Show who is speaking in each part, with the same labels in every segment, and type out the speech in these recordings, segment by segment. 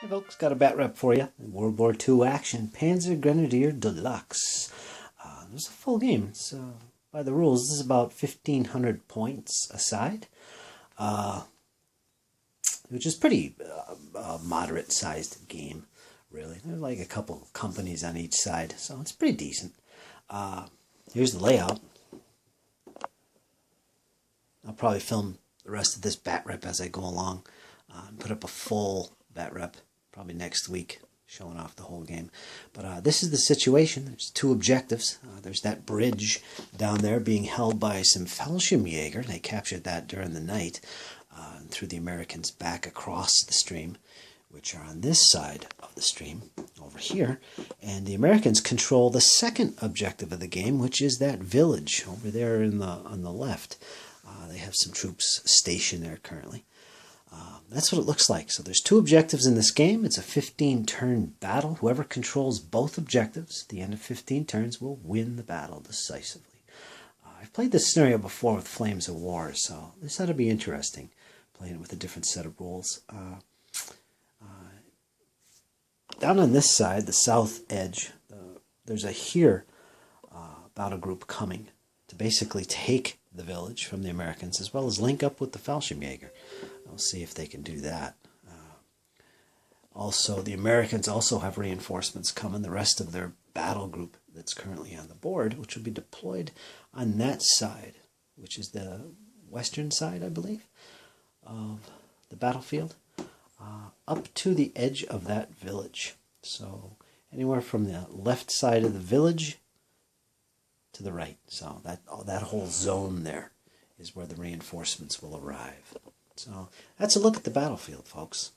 Speaker 1: Hey folks, got a BatRep for you. World War II action, Panzer Grenadier Deluxe. This is a full game. It's, by the rules, this is about 1,500 points aside, which is pretty moderate-sized game, really. There's like a couple companies on each side, so it's pretty decent. Here's the layout. I'll probably film the rest of this BatRep as I go along and put up a full BatRep probably next week, showing off the whole game. But this is the situation. There's two objectives. There's that bridge down there being held by some Fallschirmjäger. They captured that during the night and threw the Americans back across the stream, which are on this side of the stream over here. And the Americans control the second objective of the game, which is that village over there on the left. They have some troops stationed there currently. That's what it looks like. So there's two objectives in this game. It's a 15-turn battle. Whoever controls both objectives at the end of 15 turns will win the battle decisively. I've played this scenario before with Flames of War, so this ought to be interesting, playing it with a different set of rules. Down on this side, the south edge, there's a here battle group coming to basically take the village from the Americans, as well as link up with the Fallschirmjäger. We'll see if they can do that. Also, the Americans also have reinforcements coming. The rest of their battle group that's currently on the board, which will be deployed on that side, which is the western side, I believe, of the battlefield, up to the edge of that village. So anywhere from the left side of the village to the right. So that whole zone there is where the reinforcements will arrive. So that's a look at the battlefield, folks.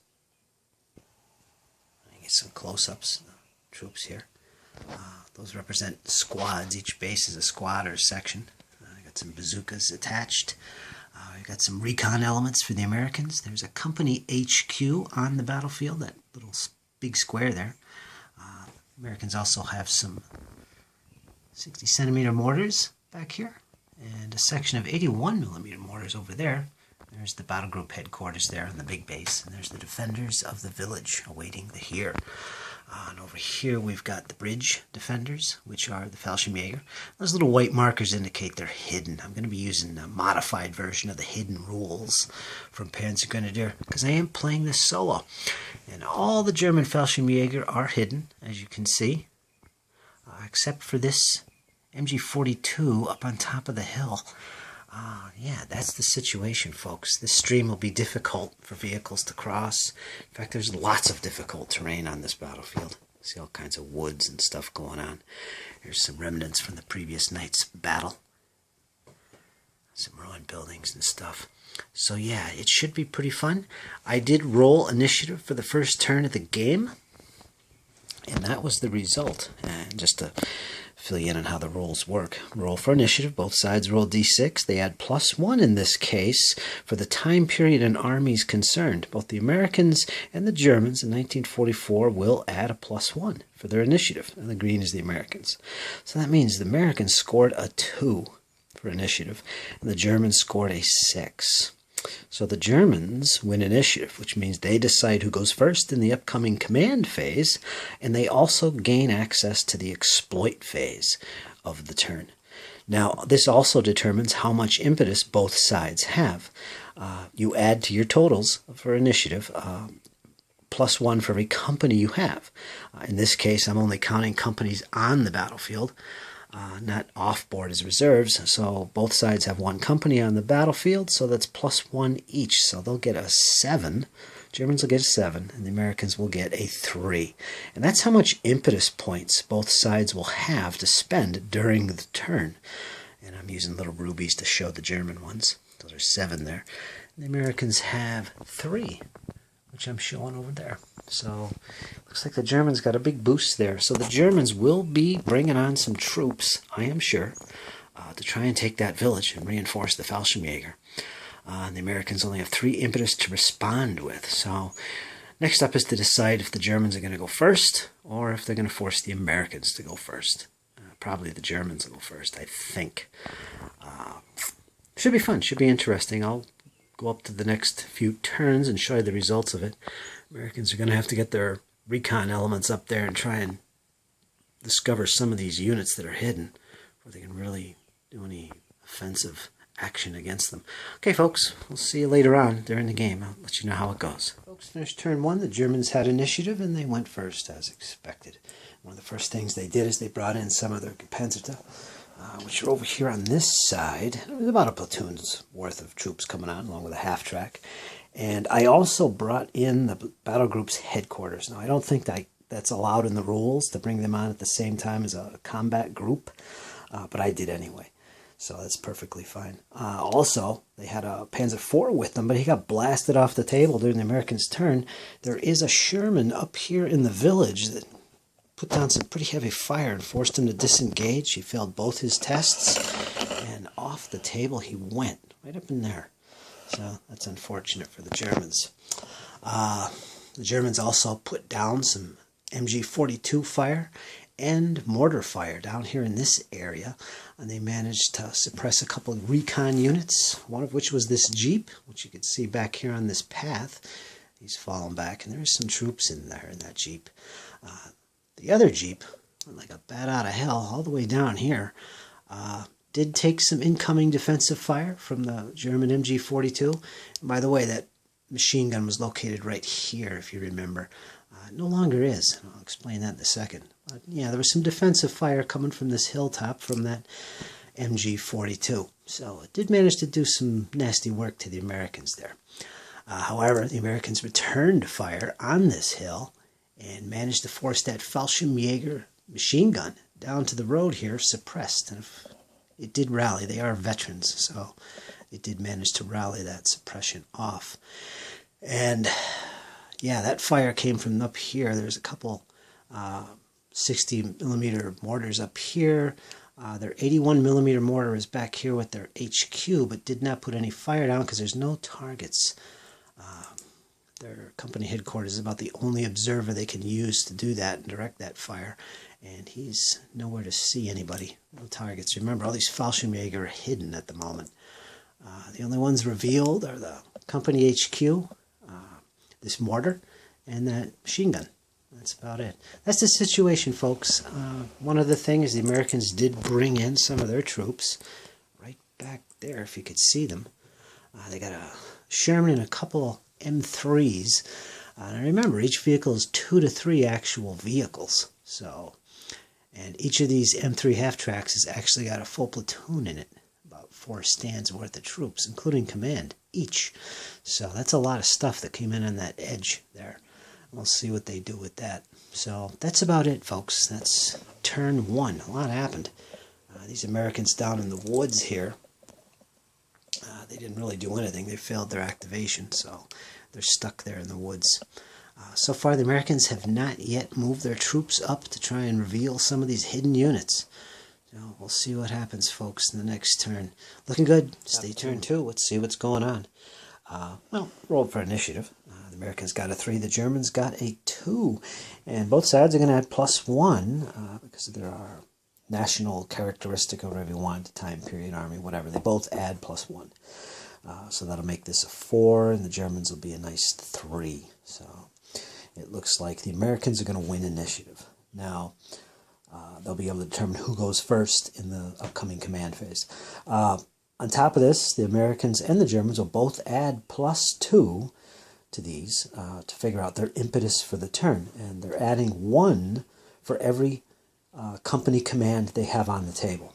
Speaker 1: I get some close-ups of the troops here. Those represent squads. Each base is a squad or a section. I got some bazookas attached. I got some recon elements for the Americans. There's a company HQ on the battlefield, that little big square there. Americans also have some 60-centimeter mortars back here, and a section of 81-millimeter mortars over there. There's the battle group headquarters there on the big base, and there's the defenders of the village awaiting the here. And over here we've got the bridge defenders, which are the Fallschirmjäger. Those little white markers indicate they're hidden. I'm going to be using a modified version of the hidden rules from Panzer Grenadier, because I am playing this solo. And all the German Fallschirmjäger are hidden, as you can see, except for this MG42 up on top of the hill. Yeah, that's the situation, folks. This stream will be difficult for vehicles to cross. In fact, there's lots of difficult terrain on this battlefield. See all kinds of woods and stuff going on. Here's some remnants from the previous night's battle. Some ruined buildings and stuff. So yeah, it should be pretty fun. I did roll initiative for the first turn of the game, and that was the result. And just to fill you in on how the rolls work. Roll for initiative. Both sides roll d6. They add +1 in this case for the time period an army is concerned. Both the Americans and the Germans in 1944 will add a +1 for their initiative. And the green is the Americans. So that means the Americans scored a 2 for initiative, and the Germans scored a 6. So the Germans win initiative, which means they decide who goes first in the upcoming command phase, and they also gain access to the exploit phase of the turn. Now, this also determines how much impetus both sides have. You add to your totals for initiative +1 for every company you have. In this case, I'm only counting companies on the battlefield, not off-board as reserves. So both sides have one company on the battlefield, so that's +1 each. So they'll get a 7. Germans will get a 7, and the Americans will get a 3. And that's how much impetus points both sides will have to spend during the turn. And I'm using little rubies to show the German ones. So there's 7 there. And the Americans have 3, which I'm showing over there. So looks like the Germans got a big boost there. So the Germans will be bringing on some troops, I am sure, to try and take that village and reinforce the Fallschirmjäger. And the Americans only have 3 impetus to respond with. So next up is to decide if the Germans are going to go first, or if they're going to force the Americans to go first. Probably the Germans will go first, I think. Should be fun, should be interesting. I'll go up to the next few turns and show you the results of it. Americans are going to have to get their recon elements up there and try and discover some of these units that are hidden before they can really do any offensive action against them. Okay, folks, we'll see you later on during the game. I'll let you know how it goes. Folks, finished turn one. The Germans had initiative, and they went first as expected. One of the first things they did is they brought in some of their Gepnzerte, which are over here on this side. There was about a platoon's worth of troops coming on, along with a half-track. And I also brought in the battle group's headquarters. Now, I don't think that's allowed in the rules to bring them on at the same time as a combat group, but I did anyway. So that's perfectly fine. Also, they had a Panzer IV with them, but he got blasted off the table during the Americans' turn. There is a Sherman up here in the village that put down some pretty heavy fire and forced him to disengage. He failed both his tests, and off the table he went, right up in there. So that's unfortunate for the Germans. The Germans also put down some MG-42 fire and mortar fire down here in this area, and they managed to suppress a couple of recon units, one of which was this Jeep, which you can see back here on this path. He's fallen back, and there's some troops in there in that Jeep. The other Jeep, like a bat out of hell, all the way down here, did take some incoming defensive fire from the German MG-42. And by the way, that machine gun was located right here, if you remember. No longer is. I'll explain that in a second. But yeah, there was some defensive fire coming from this hilltop from that MG-42. So it did manage to do some nasty work to the Americans there. However, the Americans returned fire on this hill and managed to force that Fallschirmjäger machine gun down to the road here, suppressed. And if it did rally, they are veterans, so it did manage to rally that suppression off. And yeah, that fire came from up here. There's a couple 60mm mortars up here. Their 81mm mortar is back here with their HQ, but did not put any fire down because there's no targets. Their company headquarters is about the only observer they can use to do that and direct that fire. And he's nowhere to see anybody. No targets. Remember, all these Fallschirmjäger are hidden at the moment. The only ones revealed are the company HQ, this mortar, and that machine gun. That's about it. That's the situation, folks. One other thing is the Americans did bring in some of their troops right back there, if you could see them. They got a Sherman and a couple M3s. And remember, each vehicle is 2 to 3 actual vehicles. So, and each of these M3 half-tracks has actually got a full platoon in it. About 4 stands worth of troops, including command, each. So that's a lot of stuff that came in on that edge there. We'll see what they do with that. So that's about it, folks. That's turn one. A lot happened. These Americans down in the woods here, they didn't really do anything. They failed their activation, so they're stuck there in the woods. So far, the Americans have not yet moved their troops up to try and reveal some of these hidden units. So we'll see what happens, folks, in the next turn. Looking good. Stay tuned, too. Let's see what's going on. Well, rolled for initiative. The Americans got a 3, the Germans got a 2. And both sides are going to add +1 because there are national characteristic or whatever you want, time period, army, whatever. They both add +1. So that'll make this a 4, and the Germans will be a nice 3. So it looks like the Americans are going to win initiative. Now, they'll be able to determine who goes first in the upcoming command phase. On top of this, the Americans and the Germans will both add +2 to these to figure out their impetus for the turn. And they're adding 1 for every company command they have on the table.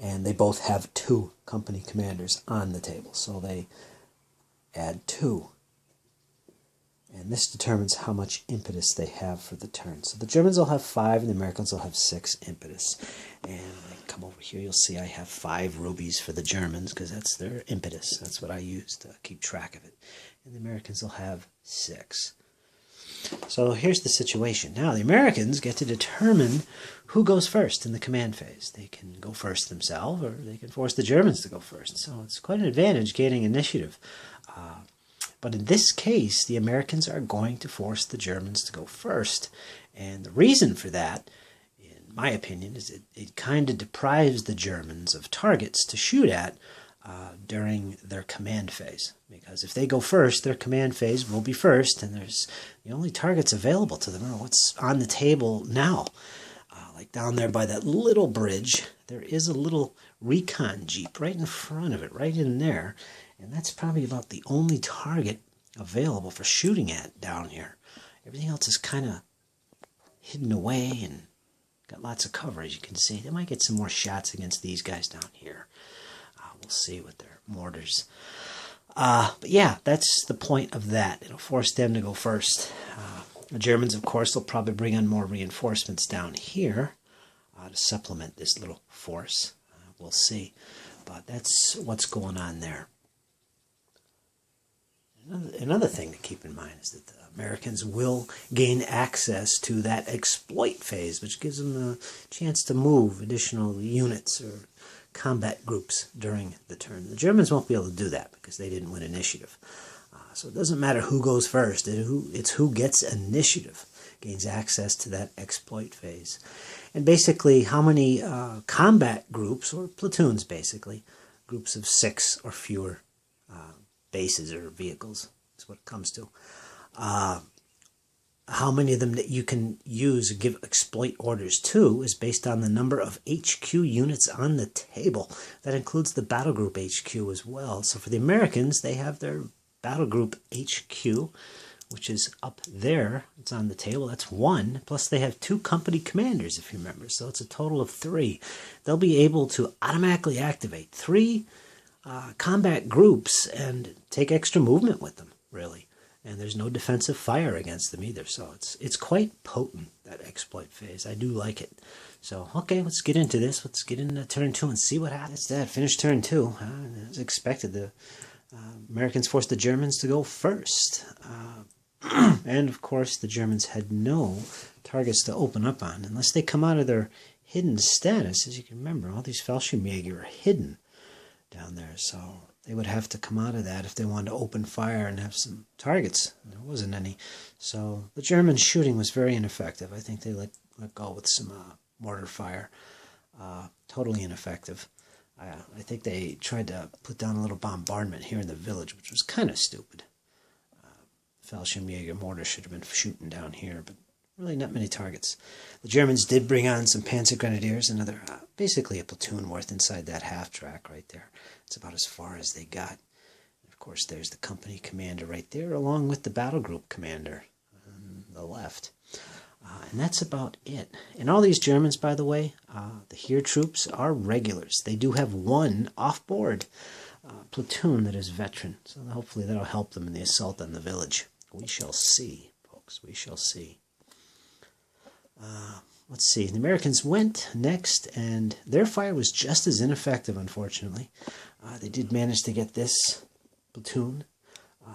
Speaker 1: And they both have 2 company commanders on the table. So they add 2. And this determines how much impetus they have for the turn. So the Germans will have 5 and the Americans will have 6 impetus. And when I come over here, you'll see I have 5 rubies for the Germans because that's their impetus. That's what I use to keep track of it. And the Americans will have 6. So here's the situation. Now the Americans get to determine who goes first in the command phase. They can go first themselves or they can force the Germans to go first. So it's quite an advantage gaining initiative. But in this case, the Americans are going to force the Germans to go first. And the reason for that, in my opinion, is it kind of deprives the Germans of targets to shoot at during their command phase. Because if they go first, their command phase will be first, and there's the only targets available to them are what's on the table now. Like down there by that little bridge, there is a little recon jeep right in front of it, right in there. And that's probably about the only target available for shooting at down here. Everything else is kind of hidden away and got lots of cover, as you can see. They might get some more shots against these guys down here. We'll see with their mortars. But yeah, that's the point of that. It'll force them to go first. The Germans, of course, will probably bring on more reinforcements down here to supplement this little force. We'll see. But that's what's going on there. Another thing to keep in mind is that the Americans will gain access to that exploit phase, which gives them the chance to move additional units or combat groups during the turn. The Germans won't be able to do that because they didn't win initiative. So it doesn't matter who goes first. It's who gets initiative, gains access to that exploit phase. And basically how many combat groups, or platoons basically, groups of 6 or fewer bases or vehicles is what it comes to. How many of them that you can use or give exploit orders to is based on the number of HQ units on the table. That includes the battle group HQ as well. So for the Americans, they have their battle group HQ, which is up there. It's on the table. That's 1. Plus they have 2 company commanders, if you remember. So it's a total of 3. They'll be able to automatically activate 3 combat groups and take extra movement with them, really. And there's no defensive fire against them either. So it's quite potent, that exploit phase. I do like it. So, okay, let's get into this. Let's get into turn 2 and see what happens. That finished turn 2. As expected, the Americans forced the Germans to go first. And, of course, the Germans had no targets to open up on unless they come out of their hidden status. As you can remember, all these Fallschirmjäger are hidden down there. So they would have to come out of that if they wanted to open fire and have some targets. There wasn't any. So the German shooting was very ineffective. I think they let go with some mortar fire. Totally ineffective. I think they tried to put down a little bombardment here in the village, which was kind of stupid. Fallschirmjäger mortar should have been shooting down here, but really not many targets. The Germans did bring on some Panzer Grenadiers, another basically a platoon worth inside that half-track right there. It's about as far as they got. And of course, there's the company commander right there, along with the battle group commander on the left. And that's about it. And all these Germans, by the way, the here troops are regulars. They do have 1 off-board platoon that is veteran. So hopefully that'll help them in the assault on the village. We shall see, folks. We shall see. Let's see. The Americans went next, and their fire was just as ineffective, unfortunately. They did manage to get this platoon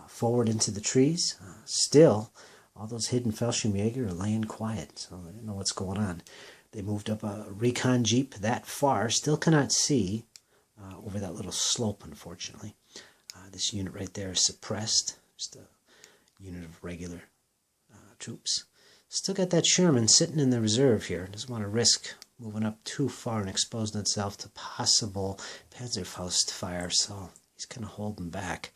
Speaker 1: forward into the trees. Still, all those hidden Fallschirmjäger are laying quiet, so they don't know what's going on. They moved up a recon jeep that far. Still cannot see over that little slope, unfortunately. This unit right there is suppressed. Just a unit of regular troops. Still got that Sherman sitting in the reserve here. Doesn't want to risk moving up too far and exposing itself to possible Panzerfaust fire, so he's kind of holding back.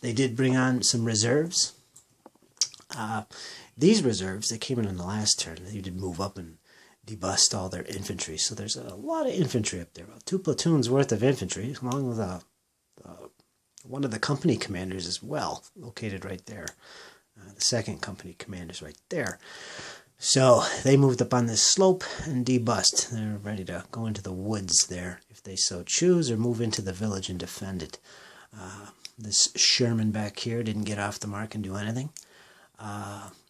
Speaker 1: They did bring on some reserves. These reserves, they came in the last turn. They did move up and debust all their infantry, so there's a lot of infantry up there. About 2 platoons worth of infantry, along with one of the company commanders as well, located right there. The 2nd company commander's right there. So they moved up on this slope and debust. They're ready to go into the woods there if they so choose, or move into the village and defend it. This Sherman back here didn't get off the mark and do anything.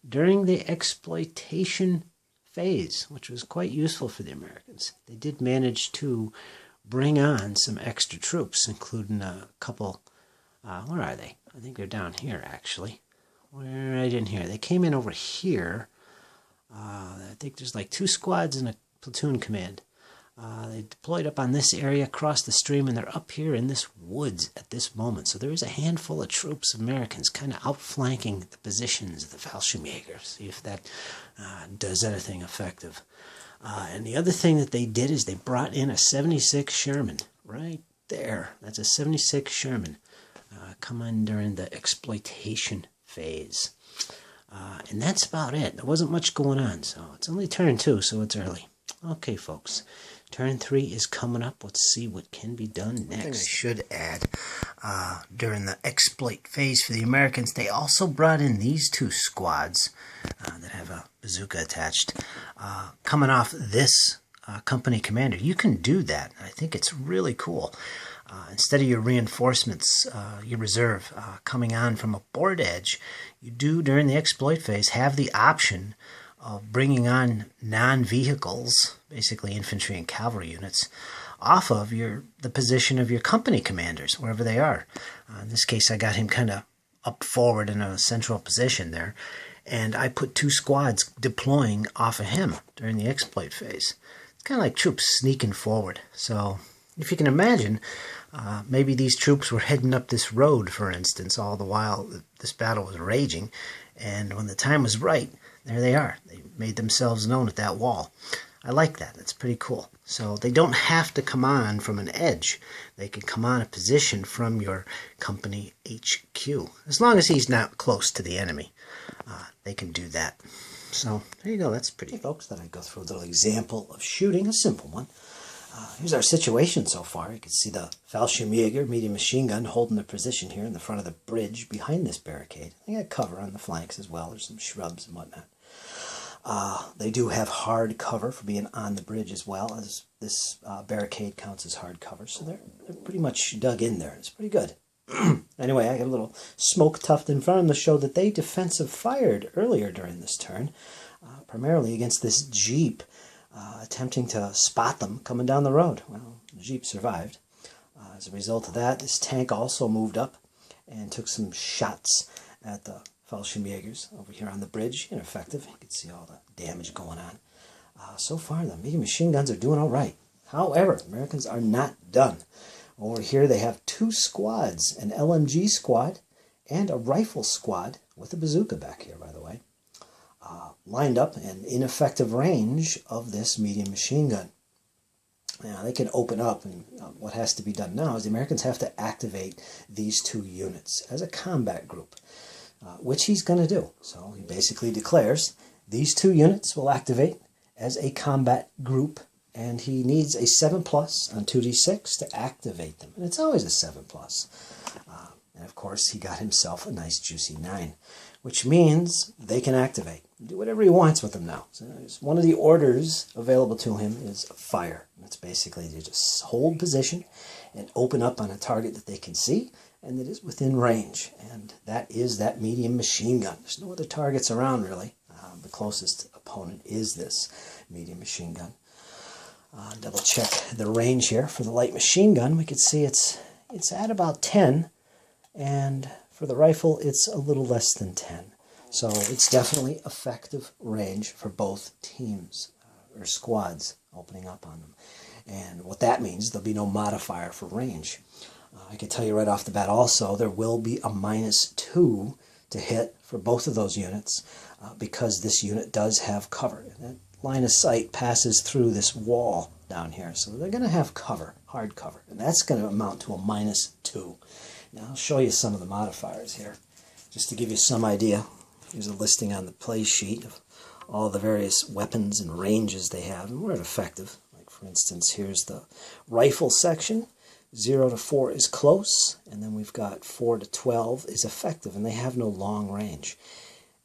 Speaker 1: During the exploitation phase, which was quite useful for the Americans, they did manage to bring on some extra troops, including a couple. Where are they? I think they're down here, actually. Right in here. They came in over here. I think there's like 2 squads and a platoon command. They deployed up on this area across the stream, and they're up here in this woods at this moment. So there is a handful of troops, Americans, kind of outflanking the positions of the Fallschirmjäger. See if that does anything effective. And the other thing that they did is they brought in a 76 Sherman right there. That's a 76 Sherman. Come in during the exploitation phase. And that's about it. There wasn't much going on, so it's only turn 2, so it's early. Okay, folks. Turn 3 is coming up. Let's see what can be done next. One thing I should add, during the exploit phase for the Americans, they also brought in these 2 squads that have a bazooka attached. Coming off this company commander, you can do that. I think it's really cool. Instead of your reinforcements, your reserve, coming on from a board edge, you do, during the exploit phase, have the option of bringing on non-vehicles, basically infantry and cavalry units, off of the position of your company commanders, wherever they are. In this case, I got him kind of up forward in a central position there, and I put 2 squads deploying off of him during the exploit phase. It's kind of like troops sneaking forward. So if you can imagine, maybe these troops were heading up this road, for instance, all the while this battle was raging, and when the time was right, there they are. They made themselves known at that wall. I like that. That's pretty cool. So they don't have to come on from an edge. They can come on a position from your company HQ. As long as he's not close to the enemy, they can do that. So there you go. That's pretty, folks. Then I go through a little example of shooting, a simple one. Here's our situation so far. You can see the Fallschirmjäger medium machine gun holding the position here in the front of the bridge behind this barricade. They got cover on the flanks as well. There's some shrubs and whatnot. They do have hard cover for being on the bridge as well, as this barricade counts as hard cover. So they're pretty much dug in there. It's pretty good. Anyway, I got a little smoke tuft in front of them to show that they defensive fired earlier during this turn, primarily against this Jeep, attempting to spot them coming down the road. Well, the Jeep survived. As a result of that, this tank also moved up and took some shots at the Fallschirmjägers over here on the bridge. Ineffective. You can see all the damage going on. So far, the medium machine guns are doing all right. However, Americans are not done. Over here, they have 2 squads, an LMG squad and a rifle squad with a bazooka back here, by the way, lined up in ineffective range of this medium machine gun. Now, they can open up, and what has to be done now is the Americans have to activate these 2 units as a combat group, which he's going to do. So he basically declares these 2 units will activate as a combat group, and he needs a 7+ on 2d6 to activate them. And it's always a 7+. And of course, he got himself a nice juicy 9, which means they can activate. Do whatever he wants with them now. So one of the orders available to him is fire. That's basically to just hold position and open up on a target that they can see and that is within range. And that is that medium machine gun. There's no other targets around, really. The closest opponent is this medium machine gun. Double check the range here for the light machine gun. We can see it's at about 10, and for the rifle it's a little less than 10. So it's definitely effective range for both teams or squads opening up on them. And what that means, there'll be no modifier for range. I can tell you right off the bat also, there will be a -2 to hit for both of those units because this unit does have cover. And that line of sight passes through this wall down here. So they're going to have cover, hard cover. And that's going to amount to a -2. Now I'll show you some of the modifiers here, just to give you some idea. Here's a listing on the play sheet of all the various weapons and ranges they have and where effective. Like for instance, here's the rifle section. 0 to 4 is close, and then we've got 4 to 12 is effective, and they have no long range.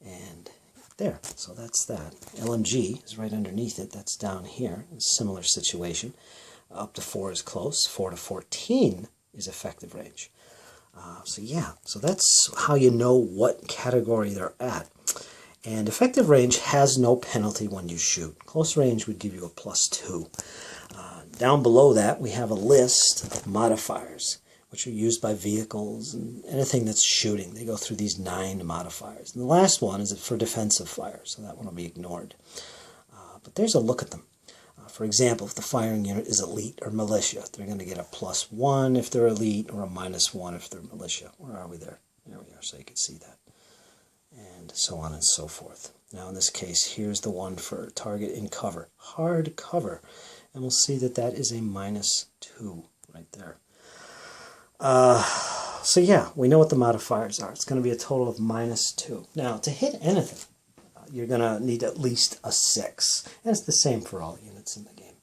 Speaker 1: And there, so that's that. LMG is right underneath it. That's down here. A similar situation. Up to 4 is close. 4 to 14 is effective range. So yeah, so that's how you know what category they're at. And effective range has no penalty when you shoot. Close range would give you a +2. Down below that, we have a list of modifiers, which are used by vehicles and anything that's shooting. They go through these 9 modifiers. And the last one is for defensive fire, so that one will be ignored. But there's a look at them. For example, if the firing unit is elite or militia, they're going to get a +1 if they're elite or a -1 if they're militia. Where are we there? There we are, so you can see that. And so on and so forth. Now in this case, here's the one for target in cover. Hard cover. And we'll see that that is a -2 right there. So yeah, we know what the modifiers are. It's going to be a total of -2. Now, to hit anything, you're going to need at least a 6. And it's the same for all units in the game.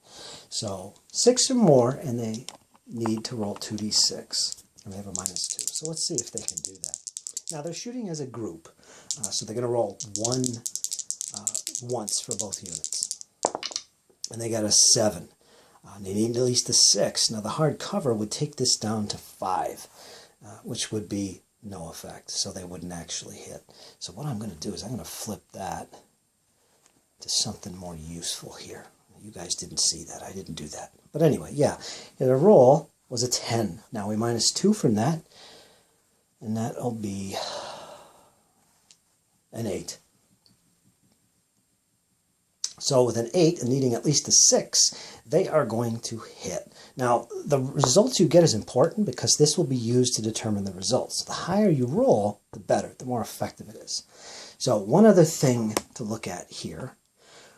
Speaker 1: So 6 or more, and they need to roll 2d6. And they have a -2. So let's see if they can do that. Now, they're shooting as a group. So they're going to roll once for both units. And they got a 7. They need at least a 6. Now, the hard cover would take this down to 5, which would be no effect. So they wouldn't actually hit. So what I'm going to do is I'm going to flip that to something more useful here. You guys didn't see that. I didn't do that. But anyway, yeah. The roll was a 10. Now, we -2 from that. And that'll be an 8. So with an 8 and needing at least a 6, they are going to hit. Now, the results you get is important because this will be used to determine the results. The higher you roll, the better, the more effective it is. So one other thing to look at here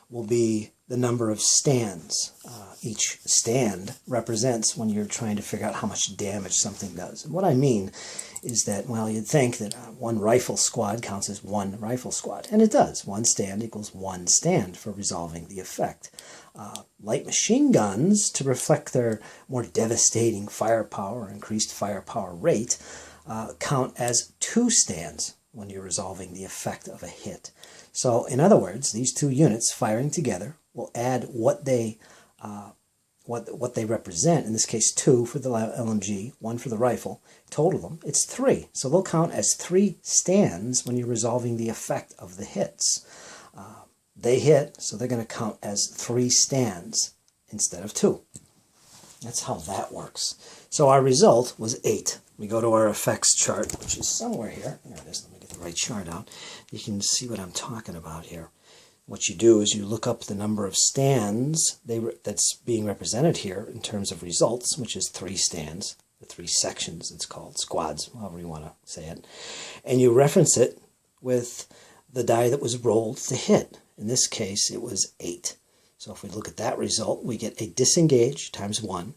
Speaker 1: will be the number of stands. Each stand represents when you're trying to figure out how much damage something does. And what I mean is that, well, you'd think that one rifle squad counts as one rifle squad. And it does. One stand equals one stand for resolving the effect. Light machine guns, to reflect their more devastating firepower, increased firepower rate, count as 2 stands when you're resolving the effect of a hit. So, in other words, these 2 units firing together will add what they represent. In this case, 2 for the LMG, 1 for the rifle. Total them, it's 3. So they'll count as 3 stands when you're resolving the effect of the hits. They hit, so they're going to count as 3 stands instead of 2. That's how that works. So our result was 8. We go to our effects chart, which is somewhere here. There it is. Let me get the right chart out. You can see what I'm talking about here. What you do is you look up the number of stands that's being represented here in terms of results, which is 3 stands, the 3 sections it's called, squads, however you want to say it. And you reference it with the die that was rolled to hit. In this case, it was 8. So if we look at that result, we get a disengage times 1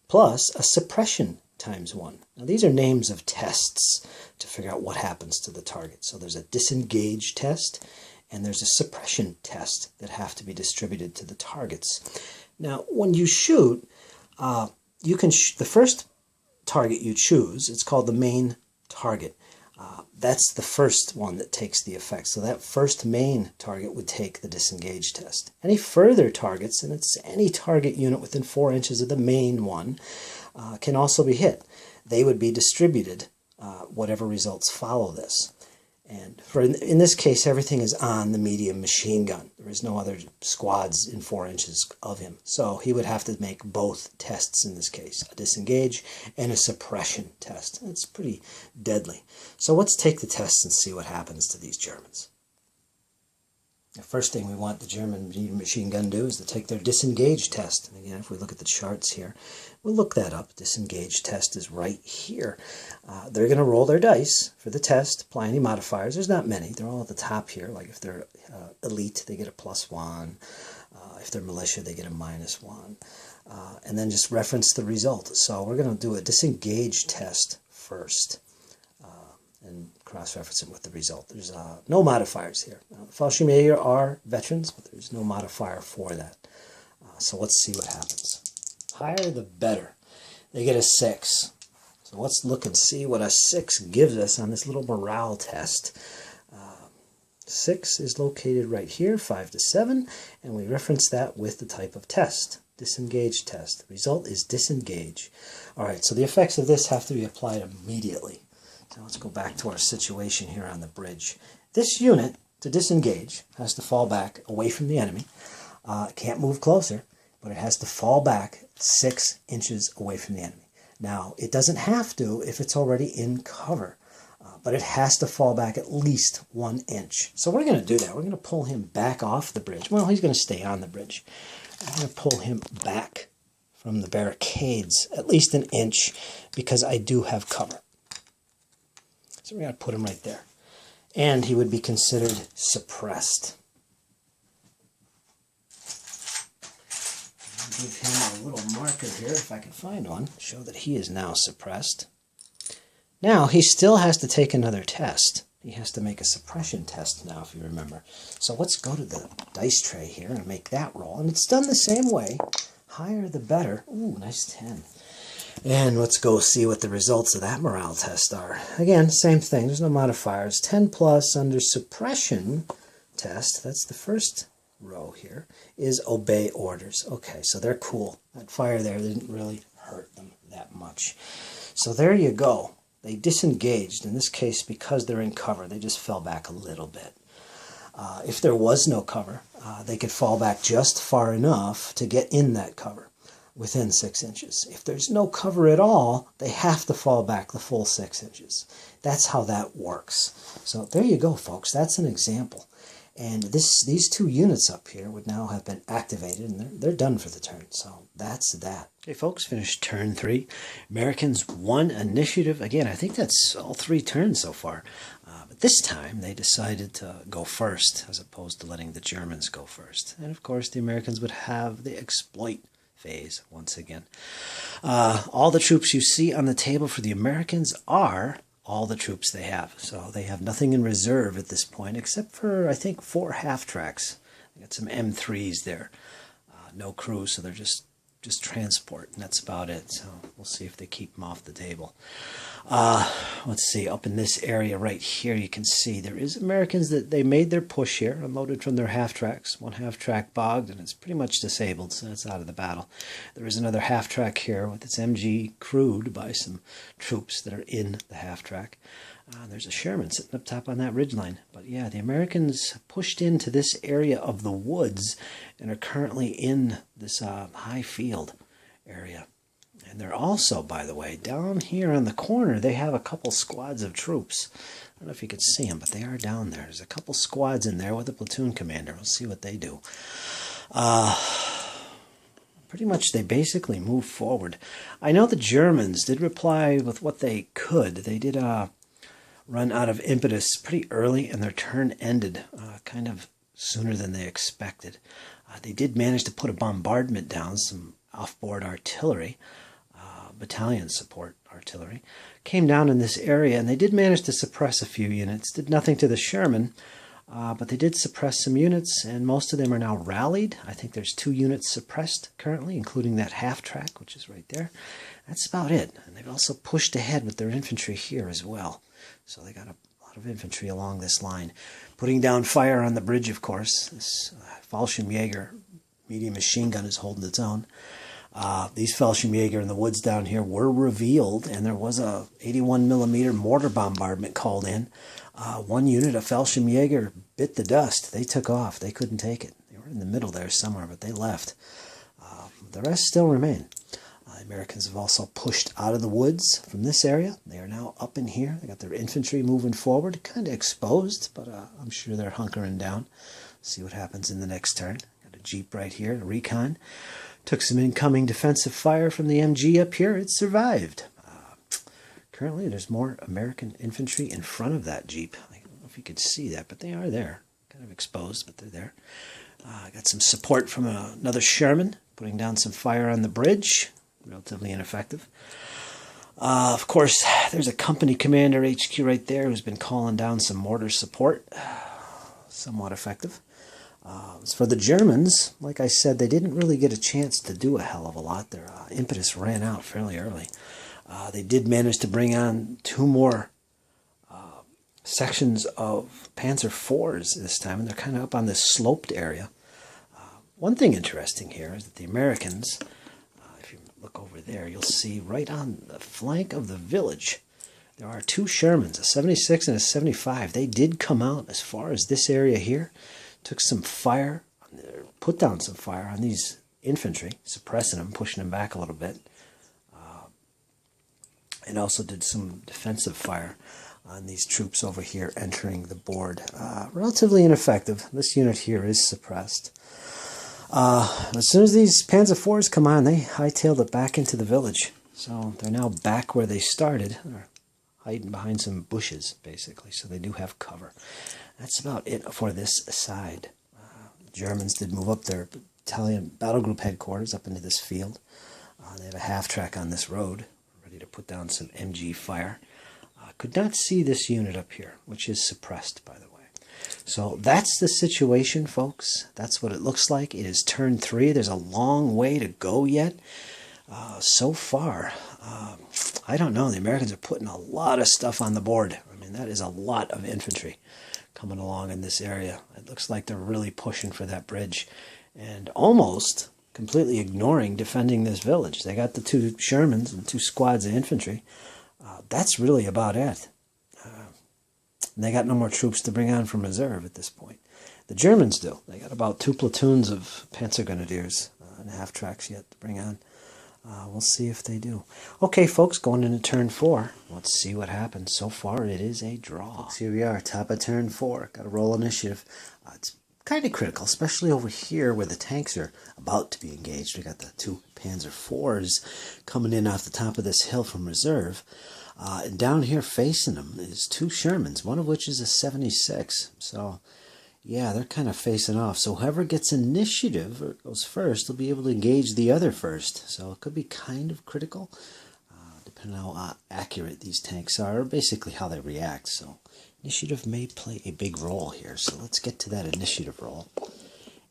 Speaker 1: plus a suppression times 1. Now these are names of tests to figure out what happens to the target. So there's a disengage test and there's a suppression test that have to be distributed to the targets. Now when you shoot, you can the first target you choose, it's called the main target. That's the first one that takes the effect. So that first main target would take the disengage test. Any further targets, and it's any target unit within 4 inches of the main one, can also be hit. They would be distributed, whatever results follow this. And in this case, everything is on the medium machine gun. There is no other squads in 4 inches of him. So he would have to make both tests in this case, a disengage and a suppression test. It's pretty deadly. So let's take the tests and see what happens to these Germans. The first thing we want the German medium machine gun to do is to take their disengage test. And again, if we look at the charts here, we'll look that up. Disengage test is right here. They're going to roll their dice for the test, apply any modifiers. There's not many. They're all at the top here. Like if they're elite, they get a +1. If they're militia, they get a -1. And then just reference the result. So we're going to do a disengage test first. And cross-reference it with the result. There's no modifiers here. Now, the Fallschirmjäger are veterans, but there's no modifier for that. So let's see what happens. Higher the better. They get a 6. So let's look and see what a 6 gives us on this little morale test. 6 is located right here, 5 to 7, and we reference that with the type of test. Disengage test. The result is disengage. All right, so the effects of this have to be applied immediately. So let's go back to our situation here on the bridge. This unit, to disengage, has to fall back away from the enemy. It can't move closer, but it has to fall back 6 inches away from the enemy. Now, it doesn't have to if it's already in cover, but it has to fall back at least 1 inch. So we're going to do that. We're going to pull him back off the bridge. Well, he's going to stay on the bridge. I'm going to pull him back from the barricades at least 1 inch because I do have cover. So we're going to put him right there. And he would be considered suppressed. give him a little marker here, if I can find one, show that he is now suppressed. Now, he still has to take another test. He has to make a suppression test now, if you remember. So let's go to the dice tray here and make that roll. And it's done the same way. Higher the better. Ooh, nice 10. And let's go see what the results of that morale test are. Again, same thing. There's no modifiers. 10 plus under suppression test. That's the first row here. Is obey orders. Okay, so they're cool. That fire there didn't really hurt them that much. So there you go. They disengaged. In this case, because they're in cover, they just fell back a little bit. If there was no cover, they could fall back just far enough to get in that cover. Within 6 inches. If there's no cover at all, they have to fall back the full 6 inches. That's how that works. So there you go, folks. That's an example. And these 2 units up here would now have been activated, and they're done for the turn. So that's that. Okay, folks, finished turn 3. Americans won initiative. Again, I think that's all 3 turns so far. But this time, they decided to go first, as opposed to letting the Germans go first. And, of course, the Americans would have the exploit phase once again. All the troops you see on the table for the Americans are all the troops they have. So they have nothing in reserve at this point except for, I think, 4 half-tracks. They got some M3s there. No crew, so they're just transport, and that's about it. So we'll see if they keep them off the table. Let's see, up in this area right here, you can see there is Americans that they made their push here, unloaded from their half-tracks. 1 half-track bogged, and it's pretty much disabled, so it's out of the battle. There is another half-track here with its MG crewed by some troops that are in the half-track. There's a Sherman sitting up top on that ridgeline. But yeah, the Americans pushed into this area of the woods and are currently in this high field area. And they're also, by the way, down here on the corner, they have a couple squads of troops. I don't know if you could see them, but they are down there. There's a couple squads in there with a platoon commander. We'll see what they do. Pretty much they basically move forward. I know the Germans did reply with what they could. They did run out of impetus pretty early, and their turn ended kind of sooner than they expected. They did manage to put a bombardment down, some off-board artillery, battalion support artillery, came down in this area, and they did manage to suppress a few units. Did nothing to the Sherman, but they did suppress some units, and most of them are now rallied. I think there's 2 units suppressed currently, including that half-track, which is right there. That's about it. And they've also pushed ahead with their infantry here as well. So they got a lot of infantry along this line. Putting down fire on the bridge, of course. This Fallschirmjäger medium machine gun is holding its own. These Fallschirmjäger in the woods down here were revealed, and there was a 81mm mortar bombardment called in. 1 unit of Fallschirmjäger bit the dust. They took off. They couldn't take it. They were in the middle there somewhere, but they left. The rest still remain. The Americans have also pushed out of the woods from this area. They are now up in here. They got their infantry moving forward, kind of exposed, but I'm sure they're hunkering down. See what happens in the next turn. Got a Jeep right here, a recon. Took some incoming defensive fire from the MG up here. It survived. Currently, there's more American infantry in front of that Jeep. I don't know if you could see that, but they are there. Kind of exposed, but they're there. Got some support from another Sherman, putting down some fire on the bridge. Relatively ineffective. Of course, there's a company commander HQ right there who's been calling down some mortar support. Somewhat effective. As for the Germans, like I said, they didn't really get a chance to do a hell of a lot. Their impetus ran out fairly early. They did manage to bring on 2 more sections of Panzer IVs this time, and they're kind of up on this sloped area. One thing interesting here is that the Americans, if you look over there, you'll see right on the flank of the village, there are 2 Shermans, a 76 and a 75. They did come out as far as this area here, took some fire, put down some fire on these infantry, suppressing them, pushing them back a little bit, and also did some defensive fire on these troops over here entering the board. Relatively ineffective. This unit here is suppressed. As soon as these Panzer IVs come on, they hightailed it back into the village. So they're now back where they started. They're hiding behind some bushes, basically, so they do have cover. That's about it for this side. The Germans did move up their battalion battle group headquarters up into this field. They have a half-track on this road, ready to put down some MG fire. Could not see this unit up here, which is suppressed, by the way. So that's the situation, folks. That's what it looks like. It is turn 3. There's a long way to go yet. So far, I don't know. The Americans are putting a lot of stuff on the board. I mean, that is a lot of infantry coming along in this area. It looks like they're really pushing for that bridge and almost completely ignoring defending this village. They got the 2 Shermans and 2 squads of infantry. That's really about it. And they got no more troops to bring on from reserve at this point. The Germans do. They got about 2 platoons of Panzer Grenadiers and half-tracks yet to bring on. We'll see if they do. Okay, folks, going into turn 4. Let's see what happens. So far, it is a draw. Folks, here we are, top of turn 4. Got to roll initiative. It's kind of critical, especially over here where the tanks are about to be engaged. We got the 2 Panzer IVs coming in off the top of this hill from reserve. And down here facing them is 2 Shermans, one of which is a 76. So, yeah, they're kind of facing off. So whoever gets initiative or goes first will be able to engage the other first. So it could be kind of critical, depending on how accurate these tanks are, or basically how they react. So initiative may play a big role here. So let's get to that initiative roll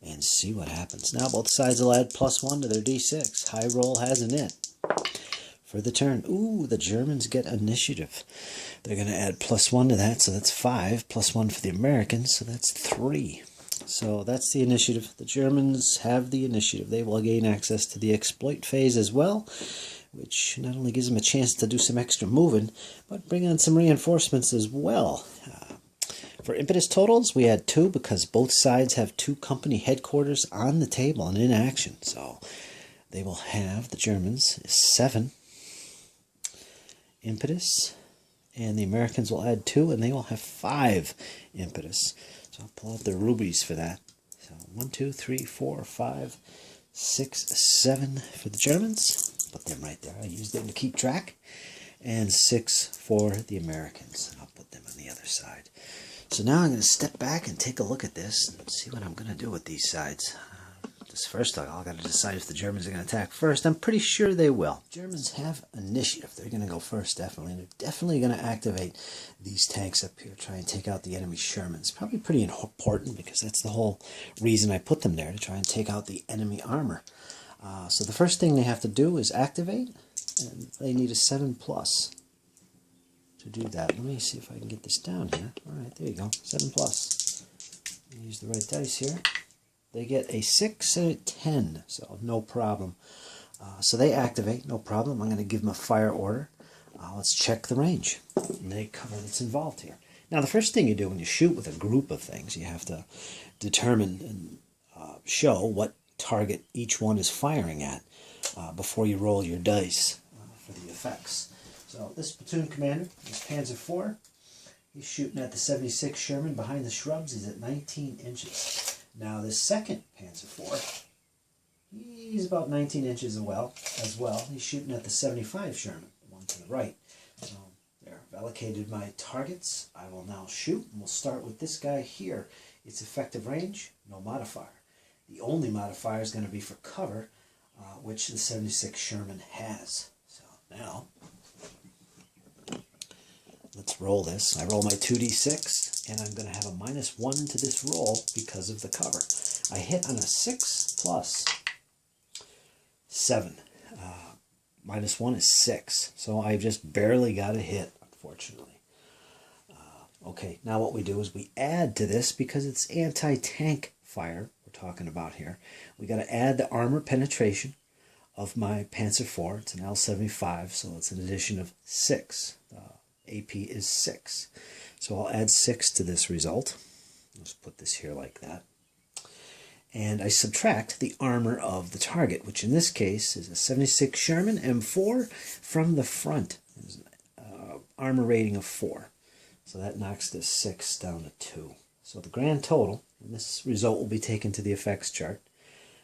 Speaker 1: and see what happens. Now both sides will add +1 to their D6. High roll has an it. For the turn, ooh, the Germans get initiative. They're going to add +1 to that, so that's 5. +1 for the Americans, so that's 3. So that's the initiative. The Germans have the initiative. They will gain access to the exploit phase as well, which not only gives them a chance to do some extra moving, but bring on some reinforcements as well. For impetus totals, we had 2 because both sides have 2 company headquarters on the table and in action. So they will have, the Germans, 7 impetus, and the Americans will add 2, and they will have 5 impetus. So I'll pull out the rubies for that. So 1, 2, 3, 4, 5, 6, 7 for the Germans. Put them right there. I use them to keep track. And 6 for the Americans. I'll put them on the other side. So now I'm going to step back and take a look at this and see what I'm going to do with these sides. First, I've got to decide if the Germans are going to attack first. I'm pretty sure they will. Germans have initiative. They're going to go first, definitely. And they're definitely going to activate these tanks up here, try and take out the enemy Shermans. Probably pretty important because that's the whole reason I put them there, to try and take out the enemy armor. So the first thing they have to do is activate, and they need a 7+ to do that. Let me see if I can get this down here. All right, there you go, 7+. Use the right dice here. They get a 6 and a 10, so no problem. So they activate, no problem. I'm going to give them a fire order. Let's check the range and the cover that's involved here. Now, the first thing you do when you shoot with a group of things, you have to determine and show what target each one is firing at before you roll your dice for the effects. So this platoon commander is Panzer IV. He's shooting at the 76 Sherman behind the shrubs. He's at 19 inches. Now, this second Panzer IV, he's about 19 inches as well. He's shooting at the 75 Sherman, the one to the right. So, there, I've allocated my targets. I will now shoot, and we'll start with this guy here. Its effective range, no modifier. The only modifier is going to be for cover, which the 76 Sherman has. So, now, let's roll this. I roll my 2d6, and I'm going to have a -1 to this roll because of the cover. I hit on a 6 plus 7. -1 is 6, so I just barely got a hit, unfortunately. Okay, now what we do is we add to this, because it's anti-tank fire we're talking about here. We got to add the armor penetration of my Panzer IV. It's an L75, so it's an addition of 6. AP is 6. So I'll add 6 to this result. Let's put this here like that. And I subtract the armor of the target, which in this case is a 76 Sherman M4 from the front. There's an armor rating of 4. So that knocks this 6 down to 2. So the grand total, and this result will be taken to the effects chart,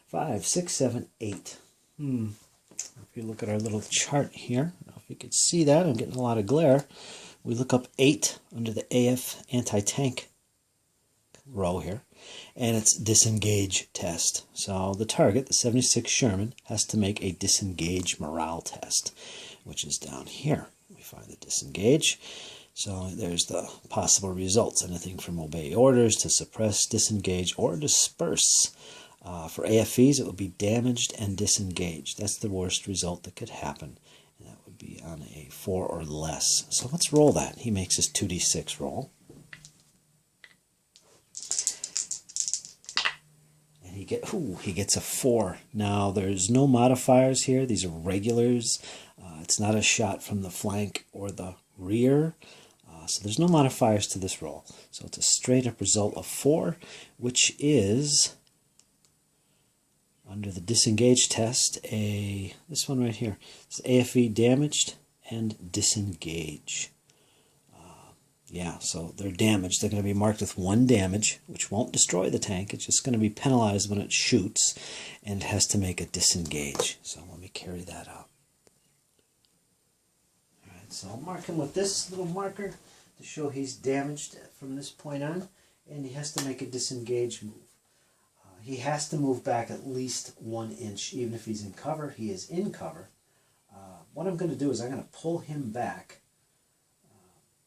Speaker 1: 5, 6, 7, 8. If you look at our little chart here, if you could see that, I'm getting a lot of glare. We look up 8 under the AF anti-tank row here. and it's disengage test. So the target, the 76 Sherman, has to make a disengage morale test, which is down here. We find the disengage. So there's the possible results, anything from obey orders to suppress, disengage, or disperse. For AFEs, it would be damaged and disengaged. That's the worst result that could happen. And that would be on a 4 or less. So let's roll that. He makes his 2d6 roll. And he gets a 4. Now, there's no modifiers here. These are regulars. It's not a shot from the flank or the rear. So there's no modifiers to this roll. So it's a straight up result of 4, which is, under the disengage test, this one right here. It's AFE damaged and disengage. Yeah, so they're damaged. They're going to be marked with 1 damage, which won't destroy the tank. It's just going to be penalized when it shoots, and it has to make a disengage. So let me carry that out. All right, so I'll mark him with this little marker to show he's damaged from this point on, and he has to make a disengage move. He has to move back at least 1 inch, even if he's in cover. He is in cover. What I'm going to do is I'm going to pull him back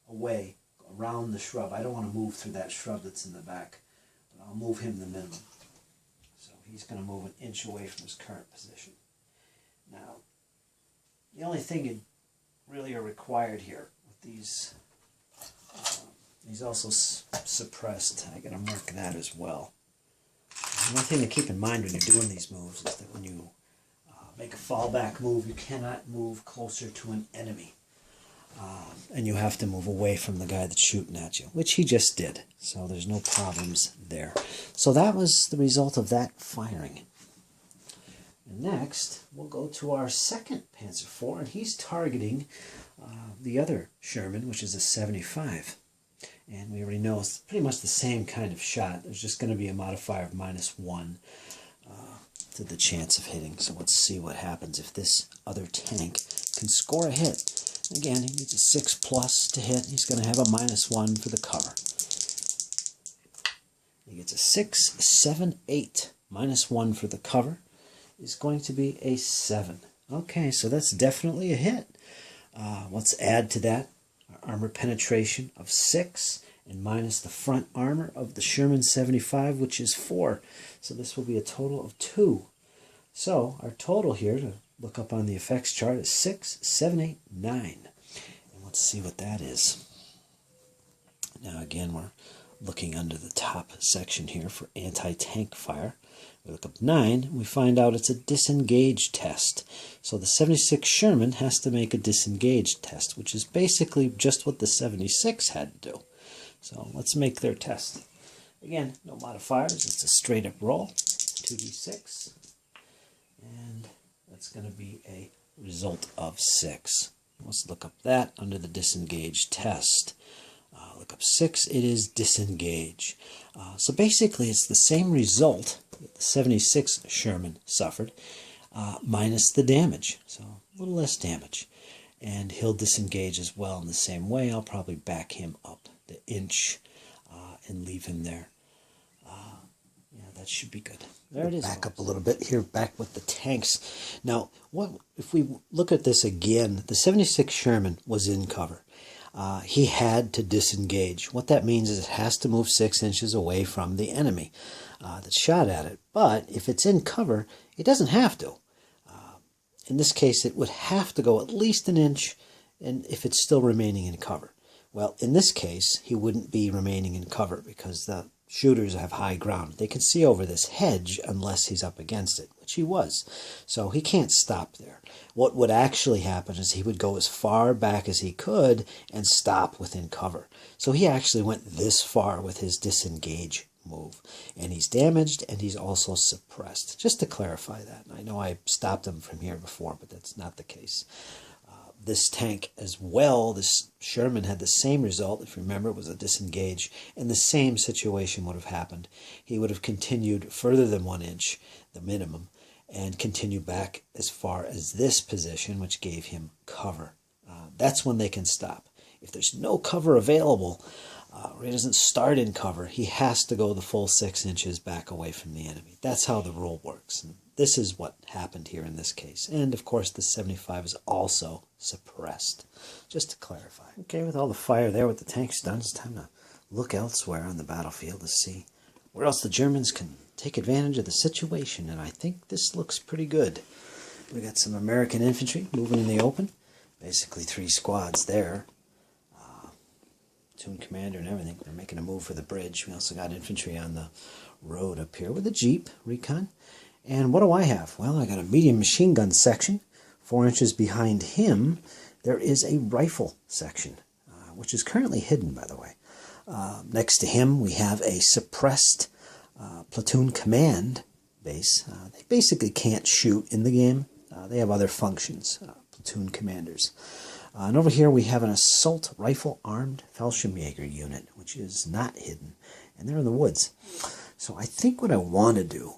Speaker 1: away around the shrub. I don't want to move through that shrub that's in the back, but I'll move him the minimum. So he's going to move 1 inch away from his current position. Now, the only thing you really are required here with these, he's also suppressed. I got to mark that as well. One thing to keep in mind when you're doing these moves is that when you make a fallback move, you cannot move closer to an enemy. And you have to move away from the guy that's shooting at you, which he just did. So there's no problems there. So that was the result of that firing. And next, we'll go to our second Panzer IV, and he's targeting the other Sherman, which is a 75. And we already know it's pretty much the same kind of shot. There's just going to be a modifier of -1 to the chance of hitting. So let's see what happens if this other tank can score a hit. Again, he needs a 6+ to hit. He's going to have a -1 for the cover. He gets a 6, 7, 8. -1 for the cover is going to be a 7. Okay, so that's definitely a hit. Let's add to that armor penetration of 6 and minus the front armor of the Sherman 75, which is 4. So this will be a total of 2. So our total here, to look up on the effects chart, is 6, 7, 8, 9. And let's see what that is. Now again, we're looking under the top section here for anti-tank fire. We look up 9, and we find out it's a disengage test. So the 76 Sherman has to make a disengage test, which is basically just what the 76 had to do. So let's make their test. Again, no modifiers. It's a straight up roll, 2d6. And that's going to be a result of 6. Let's look up that under the disengage test. Look up 6, it is disengage. So basically it's the same result that the 76 Sherman suffered, minus the damage. So a little less damage. And he'll disengage as well in the same way. I'll probably back him up the inch and leave him there. Yeah, that should be good. There it is. Back up a little bit here, back with the tanks. Now, what if we look at this again? The 76 Sherman was in cover. He had to disengage. What that means is it has to move 6 inches away from the enemy that shot at it. But if it's in cover, it doesn't have to. In this case, it would have to go at least an inch, and if it's still remaining in cover. Well, in this case, he wouldn't be remaining in cover because the shooters have high ground. They can see over this hedge unless he's up against it, which he was. So he can't stop there. What would actually happen is he would go as far back as he could and stop within cover. So he actually went this far with his disengage move. And he's damaged and he's also suppressed. Just to clarify that. I know I stopped him from here before, but that's not the case. This tank as well, this Sherman had the same result. If you remember, it was a disengage, and the same situation would have happened. He would have continued further than 1 inch, the minimum, and continue back as far as this position, which gave him cover. That's when they can stop. If there's no cover available, He doesn't start in cover. He has to go the full 6 inches back away from the enemy. That's how the rule works. And this is what happened here in this case. And, of course, the 75 is also suppressed, just to clarify. Okay, with all the fire there with the tanks done, it's time to look elsewhere on the battlefield to see where else the Germans can take advantage of the situation. And I think this looks pretty good. We got some American infantry moving in the open. Basically 3 squads there. Platoon commander and everything. They're making a move for the bridge. We also got infantry on the road up here with a Jeep recon. And what do I have? Well, I got a medium machine gun section. 4 inches behind him, there is a rifle section, which is currently hidden, by the way. Next to him, we have a suppressed platoon command base. They basically can't shoot in the game. They have other functions, platoon commanders. And over here we have an assault rifle armed Fallschirmjäger unit, which is not hidden, and they're in the woods. So I think what I want to do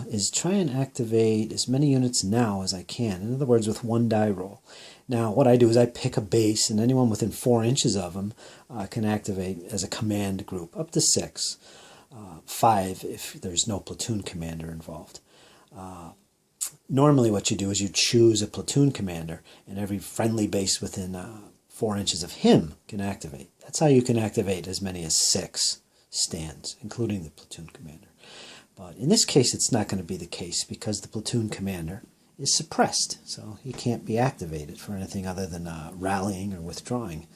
Speaker 1: is try and activate as many units now as I can. In other words, with 1 die roll. Now what I do is I pick a base, and anyone within 4 inches of them can activate as a command group, up to 6. 5 if there's no platoon commander involved. Normally what you do is you choose a platoon commander, and every friendly base within 4 inches of him can activate. That's how you can activate as many as 6 stands, including the platoon commander. But in this case it's not going to be the case because the platoon commander is suppressed, so he can't be activated for anything other than rallying or withdrawing.